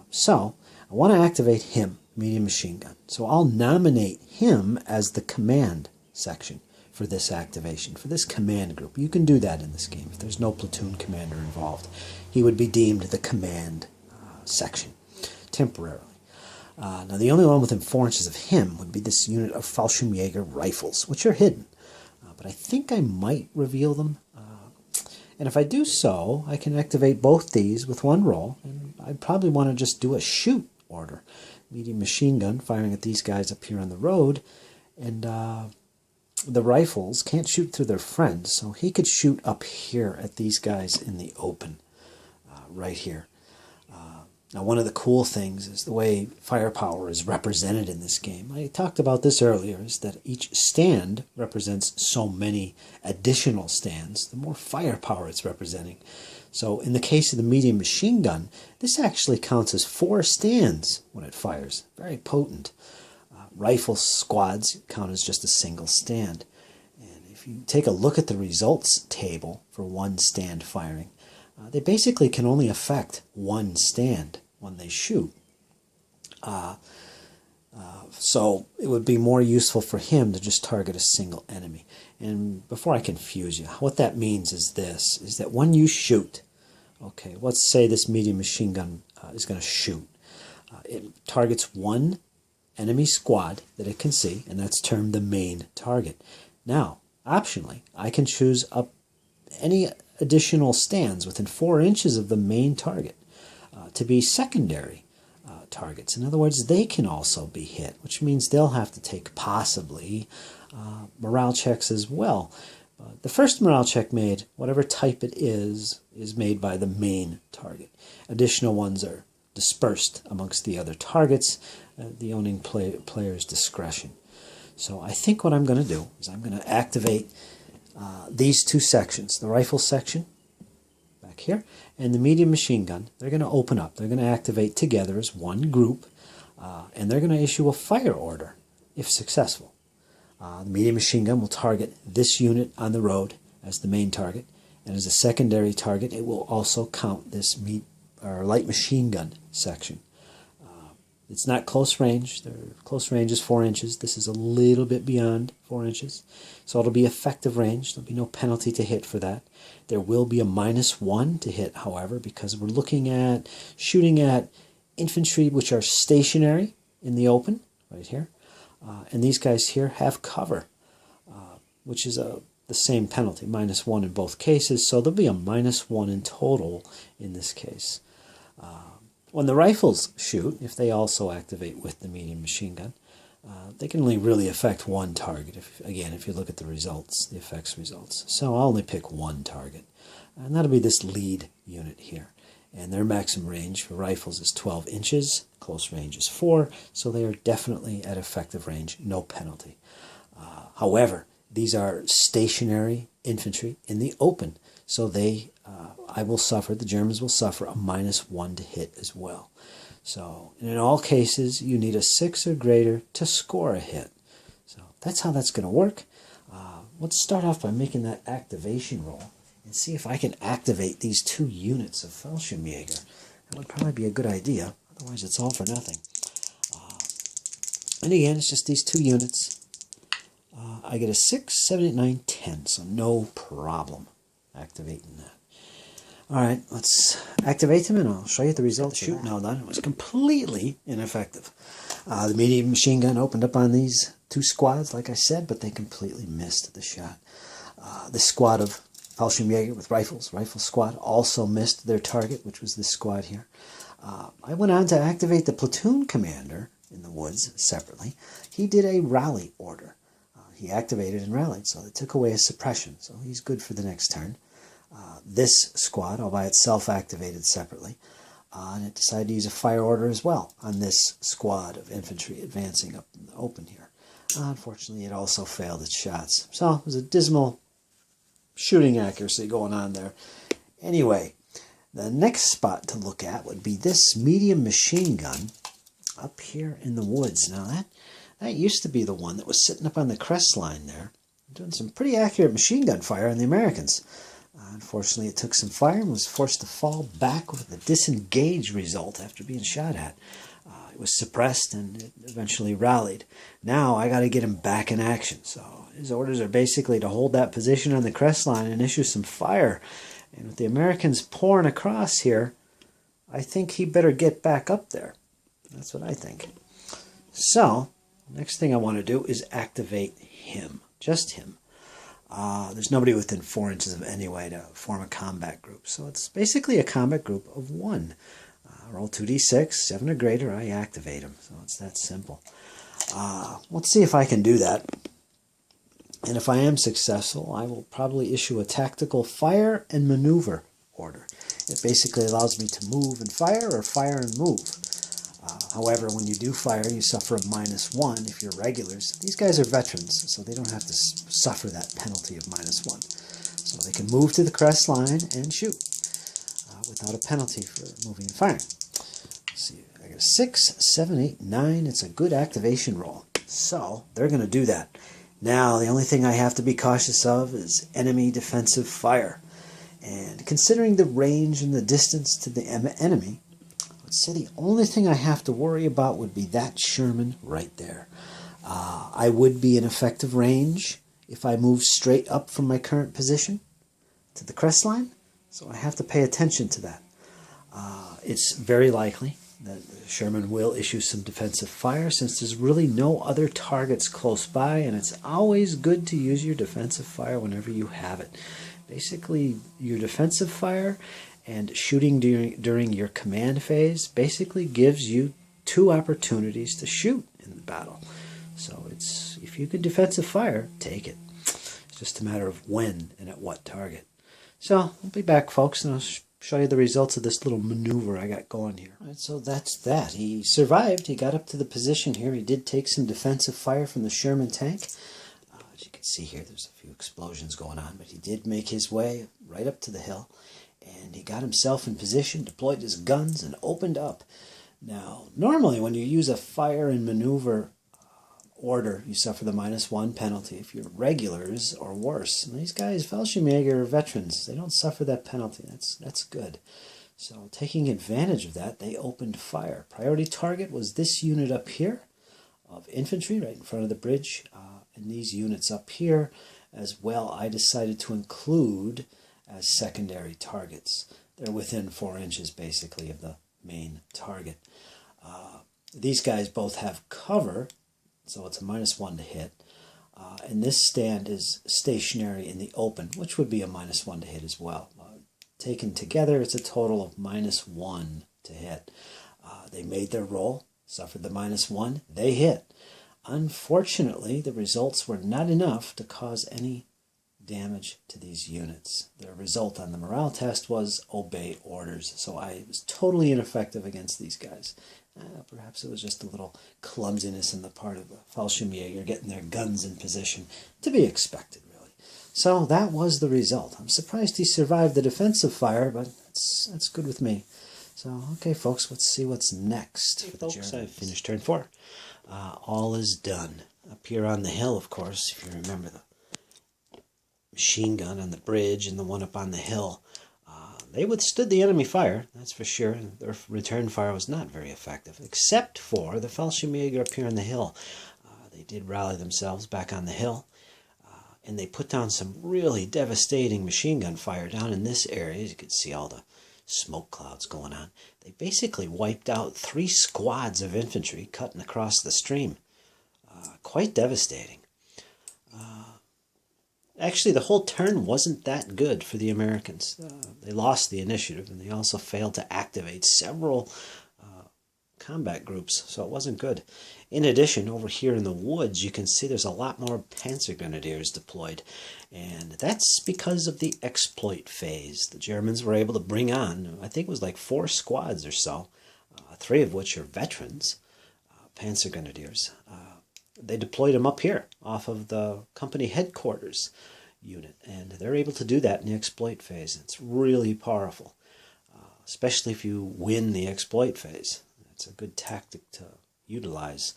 Speaker 1: So I want to activate him, medium machine gun. So I'll nominate him as the command section for this activation, for this command group. You can do that in this game if there's no platoon commander involved. He would be deemed the command section temporarily. Now the only one within 4 inches of him would be this unit of Fallschirmjäger rifles, which are hidden. But I think I might reveal them. And if I do so, I can activate both these with 1 roll. And I'd probably want to just do a shoot order. Medium machine gun firing at these guys up here on the road. And the rifles can't shoot through their friends, so he could shoot up here at these guys in the open, right here. Now one of the cool things is the way firepower is represented in this game. I talked about this earlier, is that each stand represents so many additional stands, the more firepower it's representing. So in the case of the medium machine gun, this actually counts as 4 stands when it fires. Very potent. Rifle squads count as just a single stand. And if you take a look at the results table for 1 stand firing, they basically can only affect 1 stand when they shoot. So it would be more useful for him to just target a single enemy. And before I confuse you, what that means is this, is that when you shoot, okay, let's say this medium machine gun is going to shoot. It targets 1 enemy squad that it can see, and that's termed the main target. Now, optionally, I can choose up any additional stands within 4 inches of the main target to be secondary targets. In other words, they can also be hit, which means they'll have to take possibly morale checks as well. The first morale check made, whatever type it is made by the main target. Additional ones are dispersed amongst the other targets, the owning player's discretion. So I think what I'm going to do is I'm going to activate these 2 sections, the rifle section back here and the medium machine gun. They're going to open up. They're going to activate together as 1 group, and they're going to issue a fire order if successful. The medium machine gun will target this unit on the road as the main target, and as a secondary target it will also count this light machine gun section. It's not close range. Their close range is 4 inches. This is a little bit beyond 4 inches. So it'll be effective range. There'll be no penalty to hit for that. There will be a -1 to hit, however, because we're looking at shooting at infantry which are stationary in the open, right here. And these guys here have cover, which is the same penalty, -1 in both cases. So there'll be a -1 in total in this case. When the rifles shoot, if they also activate with the medium machine gun, they can only really affect 1 target. If you look at the results, the effects results. So I'll only pick 1 target. And that'll be this lead unit here. and their maximum range for rifles is 12 inches, close range is 4, so they are definitely at effective range, no penalty. However, these are stationary infantry in the open, so the Germans will suffer a -1 to hit as well. So in all cases, you need a 6 or greater to score a hit. So that's how that's going to work. Let's start off by making that activation roll and see if I can activate these 2 units of Fallschirmjäger. That would probably be a good idea. Otherwise, it's all for nothing. And again, it's just these 2 units. I get a 6, 7, 8, 9, 10, so no problem activating that. All right, let's activate them, and I'll show you the result. Shoot, no, that was completely ineffective. The medium machine gun opened up on these 2 squads, like I said, but they completely missed the shot. The squad of Fallschirmjäger with rifles, rifle squad, also missed their target, which was this squad here. I went on to activate the platoon commander in the woods separately. He did a rally order. He activated and rallied, so they took away his suppression, so he's good for the next turn. This squad, all by itself, activated separately, and it decided to use a fire order as well on this squad of infantry advancing up in the open here. Unfortunately, it also failed its shots, so it was a dismal shooting accuracy going on there. Anyway, the next spot to look at would be this medium machine gun up here in the woods. Now that used to be the one that was sitting up on the crest line there, doing some pretty accurate machine gun fire on the Americans. Unfortunately, it took some fire and was forced to fall back with a disengaged result after being shot at. It was suppressed and it eventually rallied. Now I got to get him back in action. So his orders are basically to hold that position on the crest line and issue some fire. And with the Americans pouring across here, I think he better get back up there. That's what I think. So, next thing I want to do is activate him. Just him. There's nobody within 4 inches of any way to form a combat group. So it's basically a combat group of 1. Roll 2d6, 7 or greater, I activate him. So it's that simple. Let's see if I can do that. And if I am successful, I will probably issue a tactical fire and maneuver order. It basically allows me to move and fire or fire and move. However, when you do fire, you suffer a -1 if you're regulars. These guys are veterans, so they don't have to suffer that penalty of -1. So they can move to the crest line and shoot without a penalty for moving and firing. Let's see, I got a 6, 7, 8, 9. It's a good activation roll. So they're going to do that. Now, the only thing I have to be cautious of is enemy defensive fire. And considering the range and the distance to the enemy, let's say the only thing I have to worry about would be that Sherman right there. I would be in effective range if I move straight up from my current position to the crest line, so I have to pay attention to that. It's very likely that Sherman will issue some defensive fire since there's really no other targets close by, and it's always good to use your defensive fire whenever you have it. Basically, your defensive fire and shooting during your command phase basically gives you 2 opportunities to shoot in the battle. So if you can defensive fire, take it. It's just a matter of when and at what target. So I'll be back, folks, and I'll show you the results of this little maneuver I got going here. All right, so that's that. He survived. He got up to the position here. He did take some defensive fire from the Sherman tank. As you can see here, there's a few explosions going on, but he did make his way right up to the hill. And he got himself in position, deployed his guns, and opened up. Now, normally when you use a fire and maneuver order, you suffer the -1 penalty if you're regulars or worse. And these guys, Fallschirmjäger, are veterans. They don't suffer that penalty. That's good. So taking advantage of that, they opened fire. Priority target was this unit up here of infantry right in front of the bridge. And these units up here as well, I decided to include as secondary targets. They're within 4 inches basically of the main target. These guys both have cover, so it's a -1 to hit. And this stand is stationary in the open, which would be a -1 to hit as well. Taken together, it's a total of -1 to hit. They made their roll, suffered the -1, they hit. Unfortunately, the results were not enough to cause any damage to these units. The result on the morale test was obey orders. So I was totally ineffective against these guys. Perhaps it was just a little clumsiness on the part of the Fallschirmjäger getting their guns in position, to be expected, really. So that was the result. I'm surprised he survived the defensive fire, but that's good with me. So, okay, folks, let's see what's next. For the Germans. I've finished turn 4. All is done. Up here on the hill, of course, if you remember the machine gun on the bridge and the one up on the hill, they withstood the enemy fire, that's for sure. Their return fire was not very effective, except for the Fallschirmjäger up here on the hill. They did rally themselves back on the hill, and they put down some really devastating machine gun fire down in this area. As you can see all the smoke clouds going on. They basically wiped out 3 squads of infantry cutting across the stream. Quite devastating. Actually, the whole turn wasn't that good for the Americans. They lost the initiative, and they also failed to activate several combat groups, so it wasn't good. In addition, over here in the woods, you can see there's a lot more Panzer Grenadiers deployed, and that's because of the exploit phase. The Germans were able to bring on, I think it was like 4 squads or so, 3 of which are veterans, Panzer Grenadiers. They deployed them up here off of the company headquarters unit, and they're able to do that in the exploit phase. It's really powerful, especially if you win the exploit phase. It's a good tactic to utilize.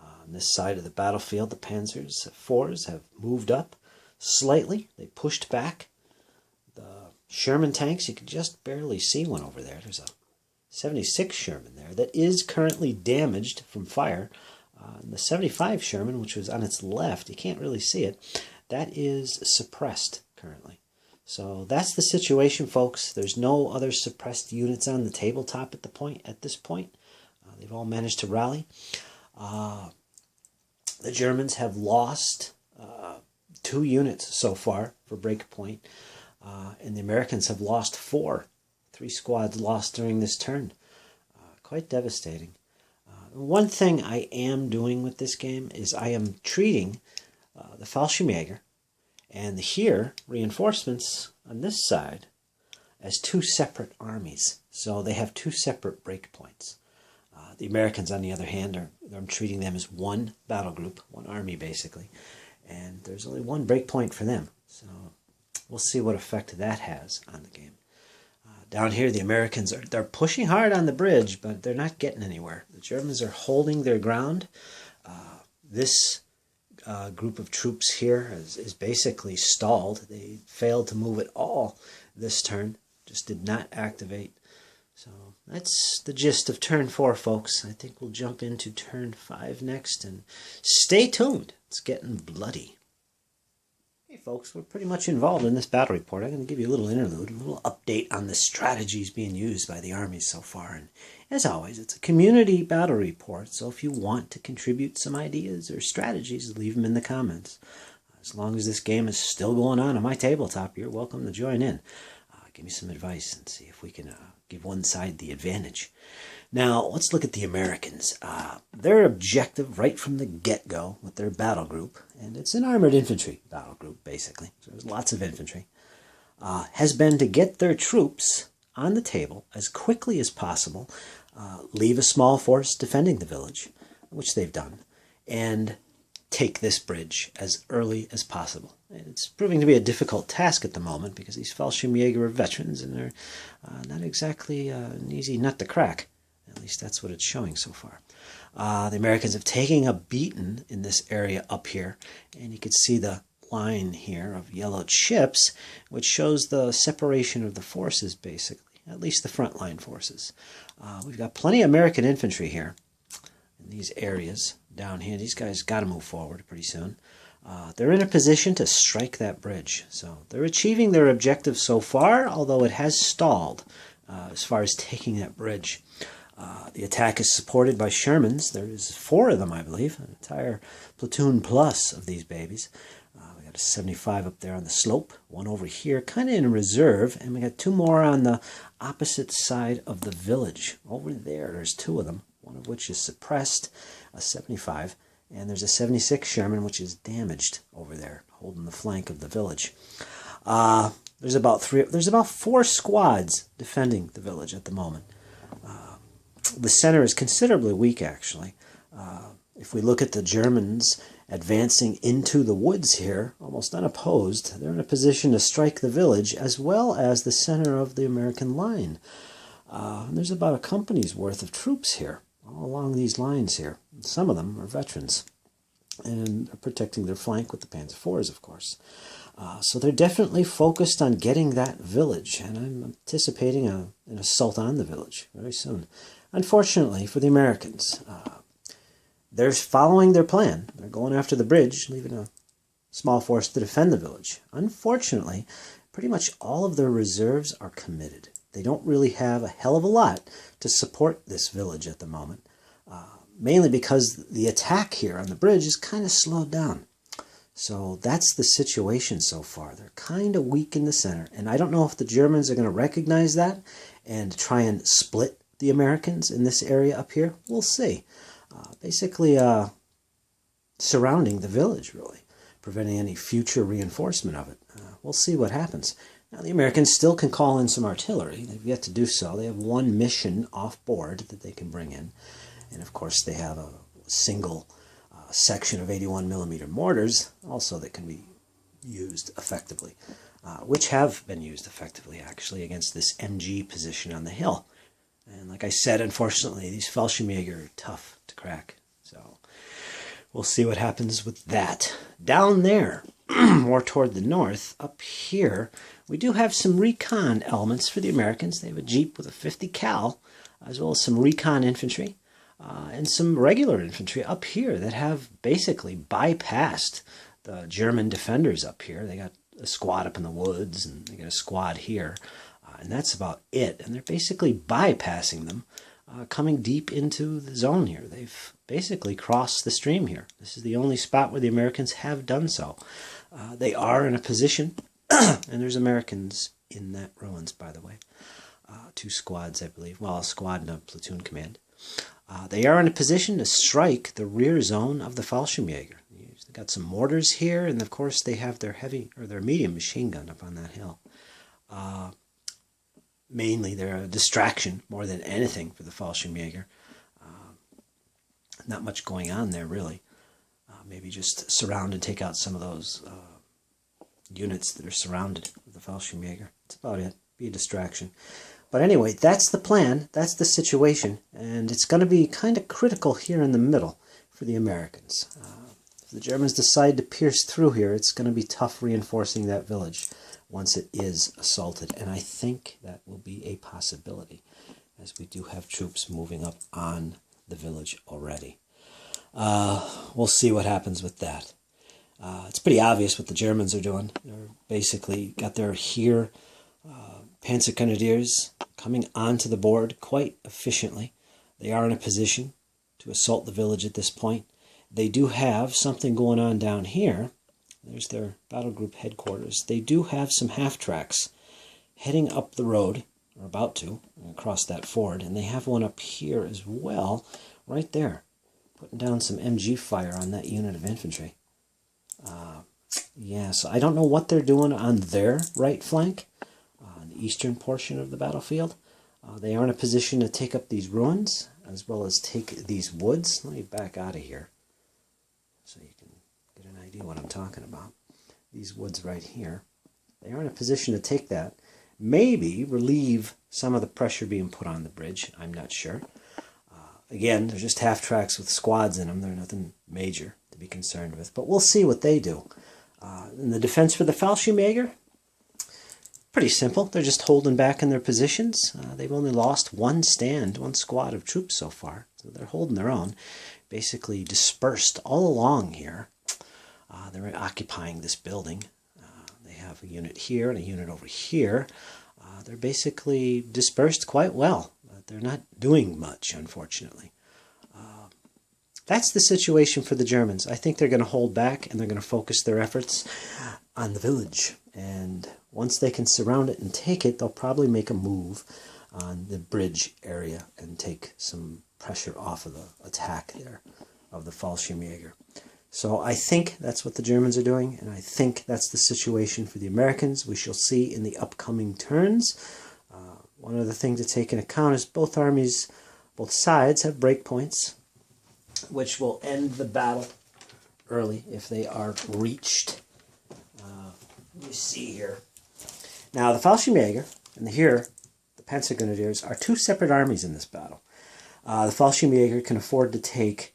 Speaker 1: On this side of the battlefield, the Panzers IVs have moved up slightly. They pushed back. The Sherman tanks, you can just barely see one over there. There's a 76 Sherman there that is currently damaged from fire. The 75 Sherman, which was on its left, you can't really see it, that is suppressed currently. So that's the situation, folks. There's no other suppressed units on the tabletop at this point. They've all managed to rally. The Germans have lost 2 units so far for Breakpoint, and the Americans have lost 4. 3 squads lost during this turn. Quite devastating. One thing I am doing with this game is I am treating the Fallschirmjäger and the here reinforcements on this side as 2 separate armies. So they have 2 separate breakpoints. The Americans, on the other hand, I'm treating them as 1 battle group, 1 army basically, and there's only 1 breakpoint for them. So we'll see what effect that has on the game. Down here, the Americans they're pushing hard on the bridge, but they're not getting anywhere. The Germans are holding their ground. This group of troops here is basically stalled. They failed to move at all this turn, just did not activate. So that's the gist of turn 4, folks. I think we'll jump into turn 5 next, and stay tuned. It's getting bloody. Hey folks, we're pretty much involved in this battle report. I'm going to give you a little interlude, a little update on the strategies being used by the armies so far. And as always, it's a community battle report, so if you want to contribute some ideas or strategies, leave them in the comments. As long as this game is still going on my tabletop, you're welcome to join in. Give me some advice and see if we can give one side the advantage. Now, let's look at the Americans. Their objective right from the get-go with their battle group, and it's an armored infantry battle group, basically, so there's lots of infantry, has been to get their troops on the table as quickly as possible, leave a small force defending the village, which they've done, and take this bridge as early as possible. It's proving to be a difficult task at the moment because these Fallschirmjäger are veterans and they're not exactly an easy nut to crack. At least that's what it's showing so far. The Americans have taken a beating in this area up here, and you can see the line here of yellow chips, which shows the separation of the forces, basically, at least the frontline forces. We've got plenty of American infantry here in these areas down here. These guys got to move forward pretty soon. They're in a position to strike that bridge, so they're achieving their objective so far, although it has stalled as far as taking that bridge. The attack is supported by Shermans. There is 4 of them, I believe, an entire platoon plus of these babies. We got a 75 up there on the slope, 1 over here, kind of in reserve, and we got 2 more on the opposite side of the village. Over there, there's 2 of them, one of which is suppressed, a 75, And there's a 76 Sherman, which is damaged over there, holding the flank of the village. There's about 4 squads defending the village at the moment. The center is considerably weak, actually. If we look at the Germans advancing into the woods here, almost unopposed, they're in a position to strike the village as well as the center of the American line. And there's about a company's worth of troops here, all along these lines here. Some of them are veterans and are protecting their flank with the Panzer IVs, of course. So they're definitely focused on getting that village, and I'm anticipating an assault on the village very soon. Unfortunately for the Americans, they're following their plan. They're going after the bridge, leaving a small force to defend the village. Unfortunately, pretty much all of their reserves are committed. They don't really have a hell of a lot to support this village at the moment, mainly because the attack here on the bridge is kind of slowed down. So that's the situation so far. They're kind of weak in the center, and I don't know if the Germans are going to recognize that and try and split the Americans in this area up here. We'll see. Basically surrounding the village, really, preventing any future reinforcement of it. We'll see what happens. Now, the Americans still can call in some artillery. They've yet to do so. They have one mission off board that they can bring in. And, of course, they have a single section of 81mm mortars also that can be used effectively, which have been used effectively, actually, against this MG position on the hill. And like I said, unfortunately, these Fallschirmjäger are tough to crack. So we'll see what happens with that. Down there, more toward the north, up here, we do have some recon elements for the Americans. They have a Jeep with a 50 cal, as well as some recon infantry, and some regular infantry up here that have basically bypassed the German defenders up here. They got a squad up in the woods, and they got a squad here. And that's about it. And they're basically bypassing them, coming deep into the zone here. They've basically crossed the stream here. This is the only spot where the Americans have done so. They are in a position, and there's Americans in that ruins, by the way. 2 squads, I believe. Well, a squad and a platoon command. They are in a position to strike the rear zone of the Fallschirmjäger. They've got some mortars here, and of course they have their heavy or their medium machine gun up on that hill. Mainly, they're a distraction more than anything for the Fallschirmjäger. Not much going on there, really. Maybe just surround and take out some of those units that are surrounded with the Fallschirmjäger. That's about it. Be a distraction. But anyway, that's the plan. That's the situation. And it's going to be kind of critical here in the middle for the Americans. If the Germans decide to pierce through here, it's going to be tough reinforcing that village once it is assaulted. And I think that will be a possibility, as we do have troops moving up on the village already. We'll see what happens with that. It's pretty obvious what the Germans are doing. They're basically got their here Panzer Grenadiers coming onto the board quite efficiently. They are in a position to assault the village at this point. They do have something going on down here. There's their battle group headquarters. They do have some half-tracks heading up the road, or about to, across that ford. And they have one up here as well, right there, putting down some MG fire on that unit of infantry. Yeah, so I don't know what they're doing on their right flank, on the eastern portion of the battlefield. They are in a position to take up these ruins, as well as take these woods. Let me back out of here so you can get an idea what I'm talking about. These woods right here. They are in a position to take that. Maybe relieve some of the pressure being put on the bridge. I'm not sure. Again, they're just half-tracks with squads in them. They're nothing major to be concerned with. But we'll see what they do. In the defense for the Fallschirmjäger, pretty simple. They're just holding back in their positions. They've only lost one squad of troops so far. So they're holding their own. Basically dispersed all along here. They're occupying this building. They have a unit here and a unit over here. They're basically dispersed quite well. But they're not doing much, unfortunately. That's the situation for the Germans. I think they're going to hold back and they're going to focus their efforts on the village. And once they can surround it and take it, they'll probably make a move on the bridge area and take some pressure off of the attack there of the Fallschirmjäger. So I think that's what the Germans are doing, and I think that's the situation for the Americans. We shall see in the upcoming turns. One of the things to take into account is both armies, both sides have breakpoints, which will end the battle early if they are reached. You see here. Now the Fallschirmjäger and the Panzer Grenadiers are two separate armies in this battle. The Fallschirmjäger can afford to take,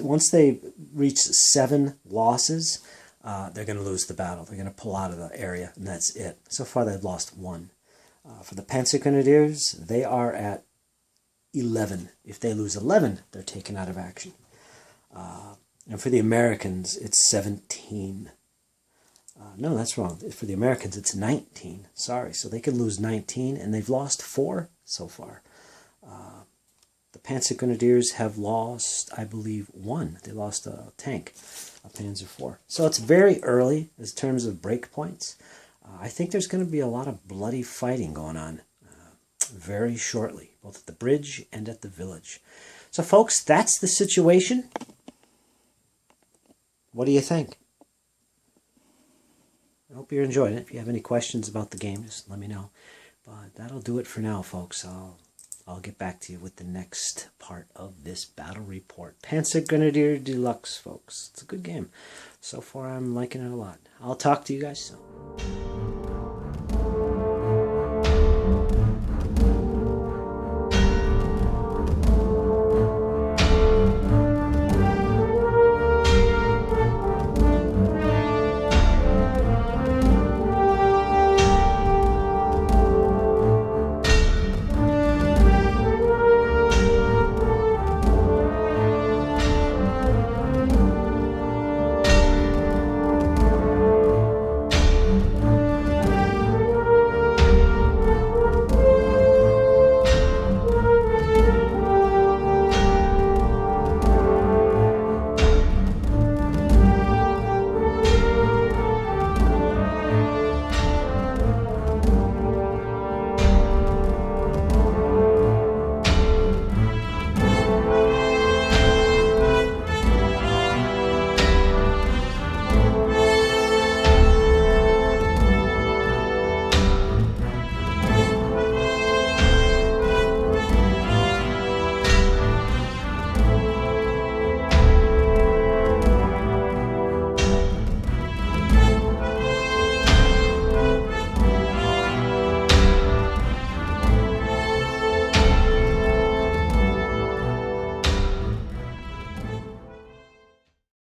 Speaker 1: once they reach 7 losses, they're going to lose the battle. They're going to pull out of the area, and that's it. So far, they've lost 1. For the Panzer Grenadiers, they are at 11. If they lose 11, they're taken out of action. And for the Americans, it's 17. No, that's wrong. For the Americans, it's 19. Sorry. So they could lose 19, and they've lost 4 so far. The Panzer Grenadiers have lost, I believe, 1. They lost a tank, a Panzer IV. So it's very early in terms of breakpoints. I think there's going to be a lot of bloody fighting going on very shortly, both at the bridge and at the village. So, folks, that's the situation. What do you think? I hope you're enjoying it. If you have any questions about the game, just let me know. But that'll do it for now, folks. I'll get back to you with the next part of this battle report. Panzer Grenadier Deluxe, folks. It's a good game. So far, I'm liking it a lot. I'll talk to you guys soon.